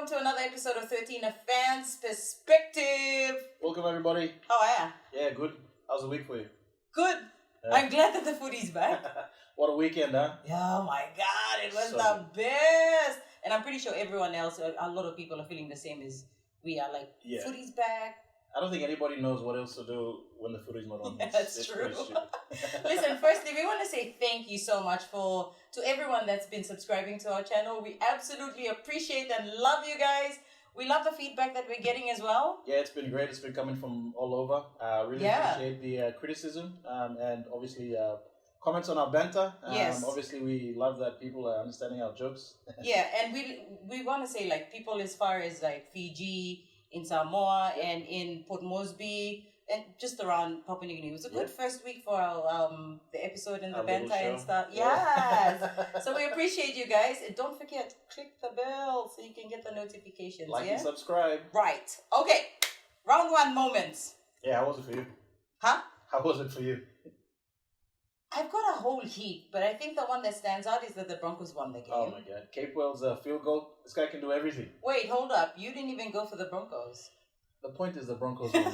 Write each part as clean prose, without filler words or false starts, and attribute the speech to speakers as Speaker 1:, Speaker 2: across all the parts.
Speaker 1: welcome to another episode of 13, A Fan's Perspective.
Speaker 2: Welcome, everybody.
Speaker 1: How are you?
Speaker 2: Yeah, good. How's the week for you?
Speaker 1: Good.
Speaker 2: Yeah.
Speaker 1: I'm glad that the footy's back.
Speaker 2: What a weekend, huh?
Speaker 1: Yeah, oh my God, it was
Speaker 2: So
Speaker 1: the best. And I'm pretty sure everyone else, a lot of people are feeling the same as we are. Like,
Speaker 2: Yeah.
Speaker 1: footy's back.
Speaker 2: I don't think anybody knows what else to do when the footy's not on.
Speaker 1: Yeah, that's true.
Speaker 2: pretty stupid.
Speaker 1: Listen, firstly, we want to say thank you so much to everyone that's been subscribing to our channel. We absolutely appreciate and love you guys. We love the feedback that we're getting as well.
Speaker 2: Yeah, it's been great. It's been coming from all over. Really appreciate the criticism and obviously comments on our banter.
Speaker 1: Yes.
Speaker 2: Obviously, we love that people are understanding our jokes.
Speaker 1: Yeah, and we want to say, like, people as far as, like, Fiji, in Samoa, and in Port Moresby, and just around Papua New Guinea. It was a good first week for our the episode and the
Speaker 2: Our
Speaker 1: banter
Speaker 2: little
Speaker 1: and
Speaker 2: show.
Speaker 1: stuff. Yes. So we appreciate you guys. And don't forget, click the bell so you can get the notifications.
Speaker 2: Like
Speaker 1: yeah?
Speaker 2: and subscribe.
Speaker 1: Right. Okay. Round one moments.
Speaker 2: Yeah, how was it for you?
Speaker 1: Huh?
Speaker 2: How was it for you?
Speaker 1: I've got a whole heap, but I think the one that stands out is that the Broncos won the game.
Speaker 2: Oh my God, Capewell's field goal. This guy can do everything.
Speaker 1: Wait, hold up. You didn't even go for the Broncos.
Speaker 2: The point is the Broncos won.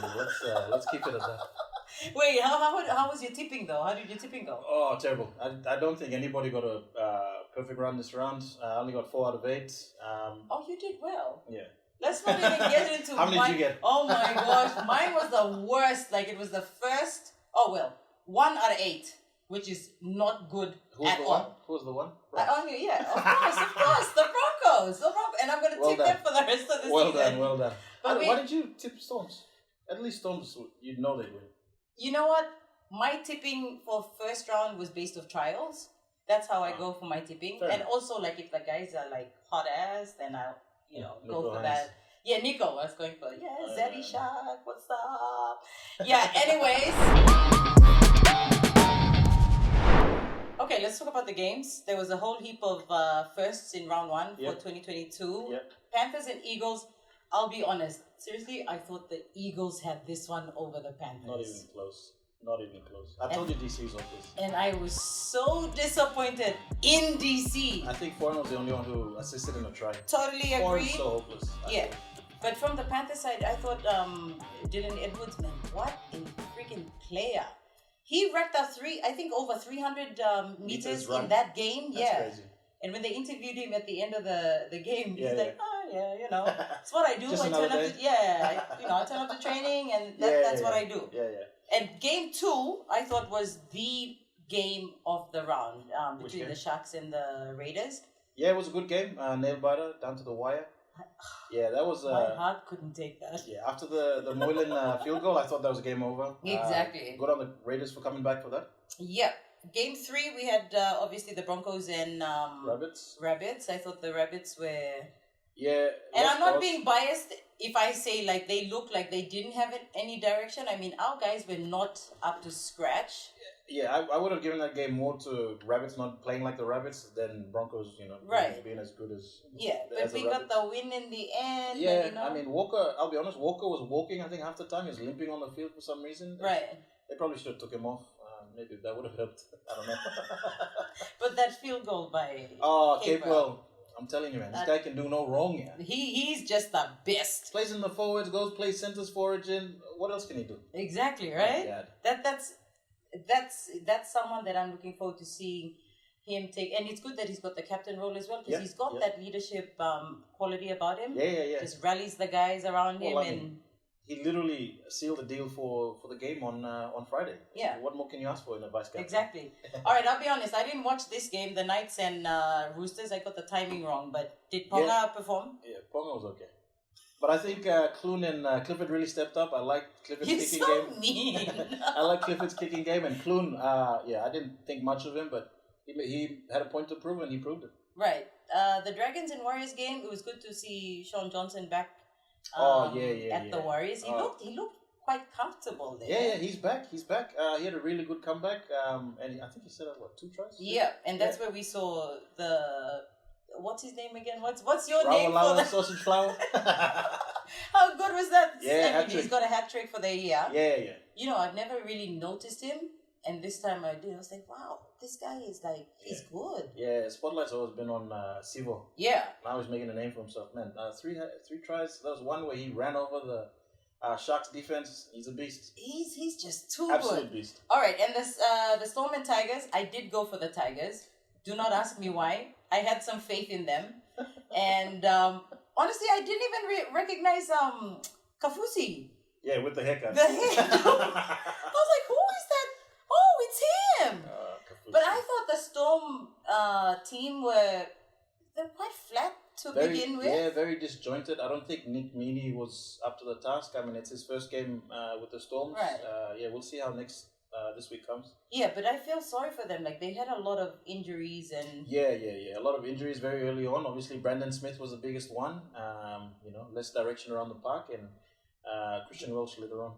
Speaker 2: Let's keep it at that.
Speaker 1: Wait, how was your tipping though? How did your tipping go?
Speaker 2: Oh, terrible. I don't think anybody got a perfect round this round. I only got 4 out of 8.
Speaker 1: Oh, you did well.
Speaker 2: Yeah.
Speaker 1: Let's not even get into
Speaker 2: How many did you get?
Speaker 1: Oh my gosh, mine was the worst. Like, it was the first. Oh well, 1 out of 8, which is not good at all.
Speaker 2: Who was the one?
Speaker 1: Yeah, of course, the Broncos, and I'm gonna tip them for the rest of the season.
Speaker 2: Well done.
Speaker 1: But
Speaker 2: Why did you tip Storms? At least Storms, you know they'd win.
Speaker 1: You know what? My tipping for first round was based off trials. That's how I go for my tipping.
Speaker 2: Fair
Speaker 1: And
Speaker 2: enough.
Speaker 1: also, like, if the guys are like hot ass, then I'll go
Speaker 2: Nico
Speaker 1: for
Speaker 2: Hines.
Speaker 1: that. Yeah, Nico, I was going for. Yeah, Zaddy Shark, what's up? Yeah, anyways. Okay, let's talk about the games. There was a whole heap of firsts in round one for 2022.
Speaker 2: Yep.
Speaker 1: Panthers and Eagles. I'll be honest. Seriously, I thought the Eagles had this one over the Panthers.
Speaker 2: Not even close. Not even close. I told you DC is hopeless.
Speaker 1: And I was so disappointed in DC.
Speaker 2: I think Foreign was the only one who assisted in a try.
Speaker 1: Totally
Speaker 2: Foreign's
Speaker 1: agree.
Speaker 2: so hopeless.
Speaker 1: Yeah. But from the Panther side, I thought Dylan Edwards, man, what a freaking player. He racked up over 300 meters in that game.
Speaker 2: That's crazy.
Speaker 1: And when they interviewed him at the end of the game, he's like,
Speaker 2: Yeah.
Speaker 1: it's what I do.
Speaker 2: Just
Speaker 1: I
Speaker 2: another
Speaker 1: turn up
Speaker 2: day.
Speaker 1: I turn up to training, and that's what I do.
Speaker 2: Yeah.
Speaker 1: And game 2, I thought, was the game of the round between the Sharks and the Raiders.
Speaker 2: Yeah, it was a good game. Nail biter down to the wire. Yeah, that was.
Speaker 1: My heart couldn't take that.
Speaker 2: Yeah, after the Moylan field goal, I thought that was game over.
Speaker 1: Exactly.
Speaker 2: Good on the Raiders for coming back for that.
Speaker 1: Yeah. Game 3, we had obviously the Broncos and Rabbits. I thought the Rabbits were.
Speaker 2: Yeah.
Speaker 1: And I'm not being biased if I say, like, they look like they didn't have any direction. I mean, our guys were not up to scratch.
Speaker 2: Yeah, I would have given that game more to Rabbits not playing like the Rabbits than Broncos, being as good as.
Speaker 1: Yeah, but we got the win in the end.
Speaker 2: Yeah,
Speaker 1: and,
Speaker 2: I mean, Walker, I'll be honest, Walker was walking, I think, half the time. He was limping on the field for some reason.
Speaker 1: Right.
Speaker 2: They probably should have took him off. Maybe that would have helped. I don't know.
Speaker 1: But that field goal by
Speaker 2: Capewell. I'm telling you, man, this guy can do no wrong here.
Speaker 1: He's just the best.
Speaker 2: Plays in the forwards, plays centers for Origin. What else can he do?
Speaker 1: Exactly, right?
Speaker 2: Oh,
Speaker 1: That's someone that I'm looking forward to seeing him take. And it's good that he's got the captain role as well, because he's got that leadership quality about him.
Speaker 2: Yeah.
Speaker 1: Just rallies the guys around him.
Speaker 2: He literally sealed the deal for the game on Friday.
Speaker 1: Yeah.
Speaker 2: What more can you ask for in a vice captain?
Speaker 1: Exactly. All right, I'll be honest. I didn't watch this game, the Knights and Roosters. I got the timing wrong. But did Ponga perform?
Speaker 2: Yeah, Ponga was okay. But I think Clune and Clifford really stepped up. I like Clifford's kicking
Speaker 1: so
Speaker 2: game.
Speaker 1: Mean.
Speaker 2: I like Clifford's kicking game. And Clune, I didn't think much of him, but he had a point to prove, and he proved it.
Speaker 1: Right. The Dragons and Warriors game, it was good to see Sean Johnson back. At the Warriors, he looked quite comfortable there.
Speaker 2: Yeah, he's back. He had a really good comeback, and I think he set up 2 tries.
Speaker 1: Yeah, and that's where we saw the what's his name again? What's your name for the
Speaker 2: sausage flour?
Speaker 1: How good was that?
Speaker 2: Yeah,
Speaker 1: he's got a hat trick for the year.
Speaker 2: Yeah.
Speaker 1: I've never really noticed him, and this time I did. I was like, wow, this guy is like, he's good.
Speaker 2: Yeah, Spotlight's always been on Sivo.
Speaker 1: Yeah.
Speaker 2: Now he's making a name for himself. Man, three tries. There was one where he ran over the Sharks defense. He's a beast.
Speaker 1: He's just too
Speaker 2: Absolute
Speaker 1: good.
Speaker 2: Beast.
Speaker 1: All right, and this the Storm and Tigers, I did go for the Tigers. Do not ask me why. I had some faith in them. And honestly, I didn't even recognize Kafusi.
Speaker 2: Yeah, with the haircut.
Speaker 1: The hair. I was like, who is that? Oh, it's him. But I thought the Storm team they're quite flat to begin with.
Speaker 2: Yeah, very disjointed. I don't think Nick Meaney was up to the task. I mean, it's his first game with the Storms.
Speaker 1: Right.
Speaker 2: Yeah, we'll see how this week comes.
Speaker 1: Yeah, but I feel sorry for them. Like, they had a lot of injuries and...
Speaker 2: Yeah. A lot of injuries very early on. Obviously, Brandon Smith was the biggest one. Less direction around the park, and Christian Welch later on.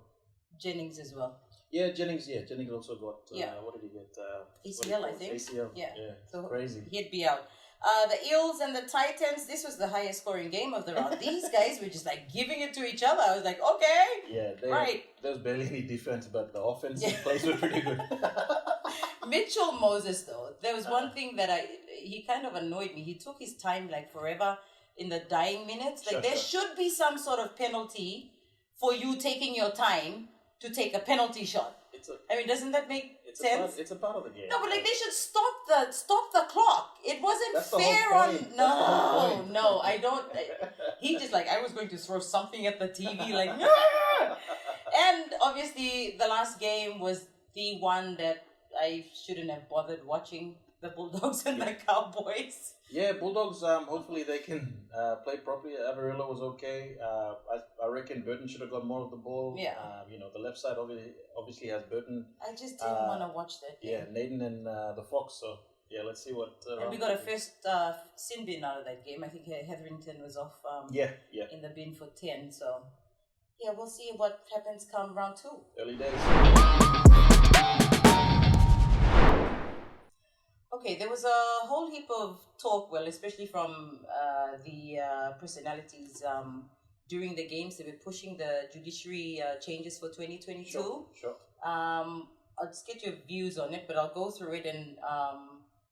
Speaker 1: Jennings as well.
Speaker 2: Yeah, Jennings also got... what did he get?
Speaker 1: ACL, I think.
Speaker 2: ACL.
Speaker 1: Yeah.
Speaker 2: So crazy.
Speaker 1: He'd be out. The Eels and the Titans, this was the highest scoring game of the round. These guys were just like giving it to each other. I was like, okay.
Speaker 2: Yeah, there was barely any defense, but the offensive plays were pretty good.
Speaker 1: Mitchell Moses, though, there was one thing that he kind of annoyed me. He took his time like forever in the dying minutes. Like there should be some sort of penalty for you taking your time to take a penalty shot. Doesn't that make sense?
Speaker 2: It's a part of the game.
Speaker 1: No, but like they should stop the clock. It wasn't fair on. No, I don't. He just like, I was going to throw something at the TV like. And obviously the last game was the one that I shouldn't have bothered watching. The Bulldogs and the Cowboys. Yeah,
Speaker 2: Bulldogs, hopefully they can play properly. Avarillo was okay. I reckon Burton should have got more of the ball.
Speaker 1: Yeah.
Speaker 2: The left side obviously has Burton.
Speaker 1: I just didn't want to watch that game.
Speaker 2: Yeah, Naden and the Fox. So, yeah, let's see what...
Speaker 1: and we got a first sin bin out of that game. I think Hetherington was off in the bin for 10. So, yeah, we'll see what happens come round 2.
Speaker 2: Early days.
Speaker 1: Okay, there was a whole heap of talk, especially from the personalities during the games. They were pushing the judiciary changes for 2022.
Speaker 2: Sure.
Speaker 1: I'll just get your views on it, but I'll go through it and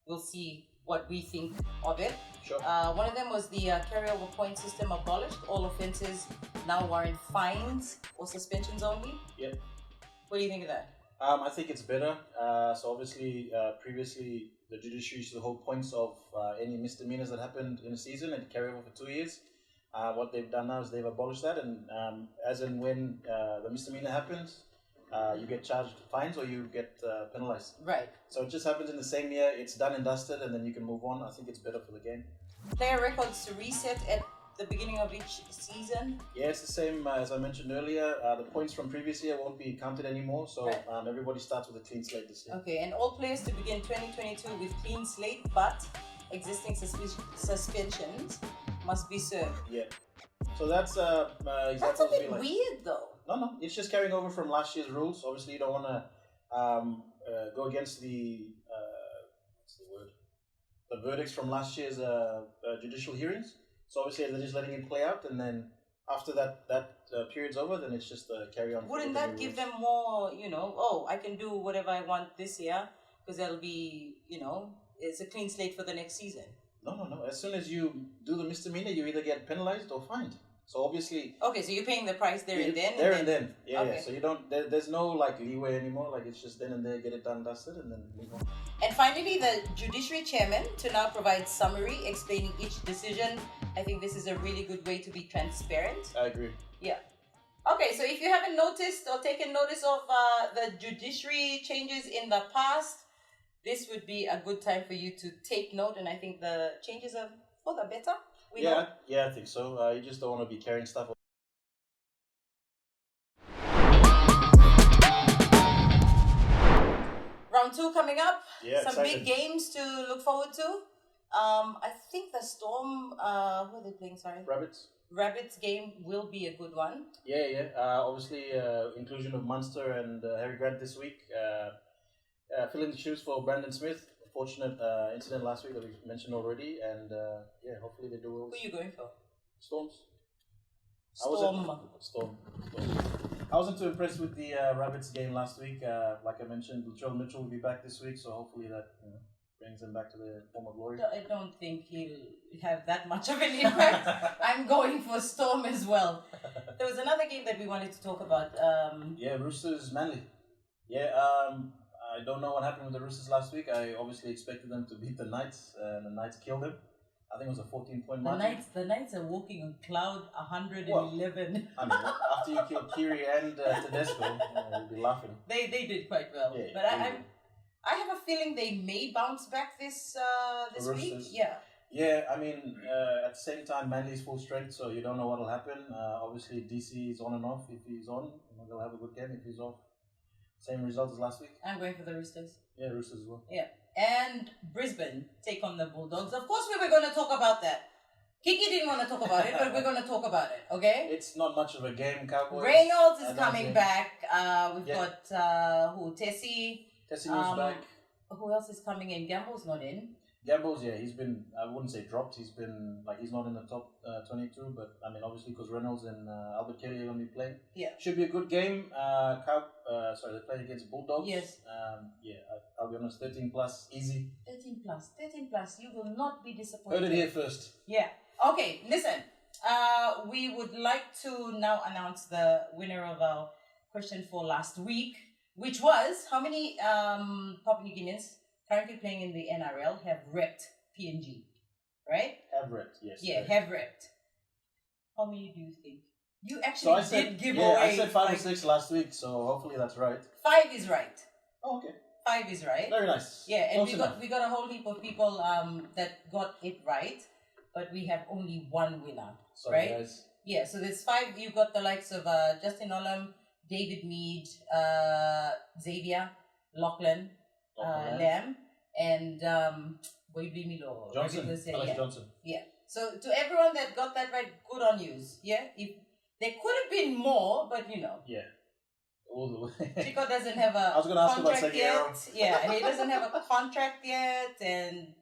Speaker 1: we'll see what we think of it.
Speaker 2: Sure.
Speaker 1: One of them was the carryover point system abolished. All offences now warrant fines or suspensions only.
Speaker 2: Yep.
Speaker 1: What do you think of that?
Speaker 2: I think it's better. So obviously, previously, the judiciary used to hold points of any misdemeanors that happened in a season and carry over for 2 years. What they've done now is they've abolished that, and as and when the misdemeanor happens, you get charged fines or you get penalized.
Speaker 1: Right.
Speaker 2: So it just happens in the same year. It's done and dusted, and then you can move on. I think it's better for the game.
Speaker 1: Player records to reset at the beginning of each season?
Speaker 2: Yeah, it's the same as I mentioned earlier. The points from previous year won't be counted anymore, so everybody starts with a clean slate this year.
Speaker 1: Okay, and all players to begin 2022 with clean slate, but existing suspensions must be served.
Speaker 2: Yeah. So that's exactly
Speaker 1: that's a bit weird, though.
Speaker 2: No, it's just carrying over from last year's rules. Obviously, you don't want to go against the the verdicts from last year's judicial hearings. So obviously they're just letting it play out, and then after that period's over, then it's just carry on.
Speaker 1: Wouldn't that give them more, I can do whatever I want this year because that'll be, it's a clean slate for the next season?
Speaker 2: No. As soon as you do the misdemeanor, you either get penalized or fined. So obviously...
Speaker 1: Okay, so you're paying the price there and then?
Speaker 2: There and then. Yeah, okay. Yeah. So you don't... there's no leeway anymore. It's just then and there, get it done, dusted, and then move on.
Speaker 1: And finally, the judiciary chairman to now provide summary explaining each decision. I think this is a really good way to be transparent.
Speaker 2: I agree.
Speaker 1: Yeah. Okay, so if you haven't noticed or taken notice of the judiciary changes in the past, this would be a good time for you to take note. And I think the changes are for the better.
Speaker 2: Yeah, I think so. You just don't want to be carrying stuff.
Speaker 1: Round 2 coming up.
Speaker 2: Yeah,
Speaker 1: some
Speaker 2: excited.
Speaker 1: Big games to look forward to. I think the Storm, who are they playing? Sorry. Rabbits game will be a good one.
Speaker 2: Yeah. Obviously, inclusion of Munster and Harry Grant this week. Filling the shoes for Brandon Smith. Fortunate incident last week that we mentioned already, and hopefully they do well.
Speaker 1: Who are you going for?
Speaker 2: Storms.
Speaker 1: Storm.
Speaker 2: Storm. I wasn't too impressed with the Rabbits game last week. Like I mentioned, Latrell Mitchell will be back this week, so hopefully that brings them back to their former glory.
Speaker 1: I don't think he'll have that much of an impact. I'm going for Storm as well. There was another game that we wanted to talk about.
Speaker 2: Roosters Manly. I don't know what happened with the Roosters last week. I obviously expected them to beat the Knights, and the Knights killed them. I think it was a 14-point margin.
Speaker 1: The Knights are walking on cloud 111.
Speaker 2: I mean, after you kill Kiri and Tedesco, you'll be laughing.
Speaker 1: They did quite well.
Speaker 2: Yeah,
Speaker 1: but I have a feeling they may bounce back this week.
Speaker 2: Yeah, I mean, at the same time, Manly's full strength, so you don't know what will happen. Obviously, DC is on and off. If he's on, they'll have a good game. If he's off, same result as last week.
Speaker 1: I'm going for the Roosters.
Speaker 2: Yeah, Roosters as well.
Speaker 1: Yeah. And Brisbane take on the Bulldogs. Of course, we were going to talk about that. Kiki didn't want to talk about it, but we're going to talk about it, okay?
Speaker 2: It's not much of a game. Cowboys.
Speaker 1: Reynolds is coming back. We've got, Tessie.
Speaker 2: Tessie moves back.
Speaker 1: Who else is coming in? Gamble's not in.
Speaker 2: Gamble's, he's been, I wouldn't say dropped. He's been, he's not in the top 22, but I mean, obviously, because Reynolds and Albert Kelly are going to be playing.
Speaker 1: Yeah.
Speaker 2: Should be a good game. They're playing against Bulldogs.
Speaker 1: Yes.
Speaker 2: I'll be honest, 13 plus, easy.
Speaker 1: 13 plus. You will not be disappointed.
Speaker 2: Heard it here first.
Speaker 1: Yeah. Okay, listen. We would like to now announce the winner of our question for last week, which was how many Papua New Guineans currently playing in the NRL have repped PNG, right?
Speaker 2: Have repped, yes.
Speaker 1: Yeah,
Speaker 2: correct.
Speaker 1: have repped. How many do you think? You actually did give away.
Speaker 2: I said 5 or 6 last week, so hopefully that's right.
Speaker 1: 5 is right.
Speaker 2: Oh, okay.
Speaker 1: 5 is right.
Speaker 2: Very nice.
Speaker 1: Yeah, and
Speaker 2: Close
Speaker 1: we got a whole heap of people that got it right, but we have only one winner.
Speaker 2: Sorry,
Speaker 1: right?
Speaker 2: guys.
Speaker 1: Yeah, so there's 5. You got the likes of Justin Olam, David Mead, Xavier, Lachlan, Lamb, and Boybli Milo.
Speaker 2: Johnson.
Speaker 1: Yeah. So to everyone that got that right, good on you. Yeah. If there could have been more, but
Speaker 2: Yeah. All the way.
Speaker 1: Chico doesn't have a
Speaker 2: I was going to ask about
Speaker 1: contract
Speaker 2: Seguero.
Speaker 1: yet. Yeah, he doesn't have a contract yet, and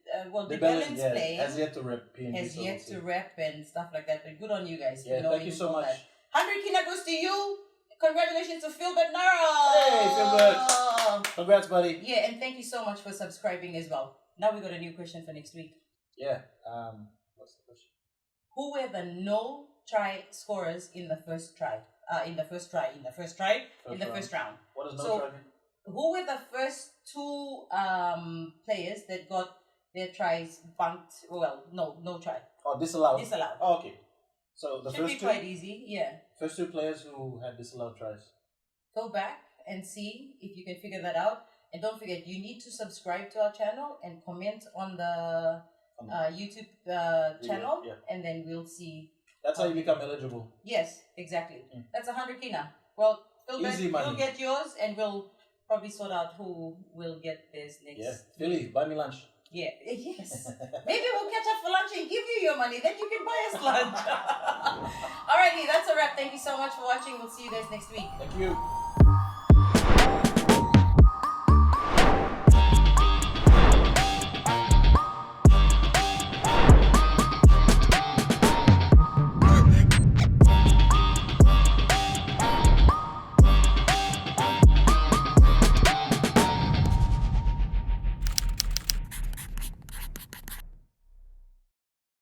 Speaker 1: the Bellins playing.
Speaker 2: Has yet to rep PNG.
Speaker 1: Has yet to rep and stuff like that. But good on you guys.
Speaker 2: Yeah, thank you so much.
Speaker 1: 100 Kina goes to you. Congratulations to Philbert Nara.
Speaker 2: Hey, Philbert. Congrats, buddy.
Speaker 1: Yeah, and thank you so much for subscribing as well. Now we got a new question for next week.
Speaker 2: Yeah. What's the question?
Speaker 1: Who were the no try scorers in the first try? In the first round.
Speaker 2: What does no try mean?
Speaker 1: Who were the first 2 players that got their tries bunked? Well, no try.
Speaker 2: Oh, disallowed. Oh, okay. So the
Speaker 1: should
Speaker 2: first
Speaker 1: be
Speaker 2: 2.
Speaker 1: Quite easy. Yeah.
Speaker 2: First 2 players who had disallowed tries.
Speaker 1: Go back and see if you can figure that out. And don't forget, you need to subscribe to our channel and comment on the YouTube channel, and then we'll see.
Speaker 2: That's how you become eligible.
Speaker 1: Yes, exactly. That's 100 Kina. Well, Philbert, you'll get yours, and we'll probably sort out who will get theirs next.
Speaker 2: Yeah, Philly, buy me lunch.
Speaker 1: Yeah, yes. Maybe we'll catch up for lunch and give you your money, then you can buy us lunch. Alrighty, that's a wrap. Thank you so much for watching. We'll see you guys next week.
Speaker 2: Thank you.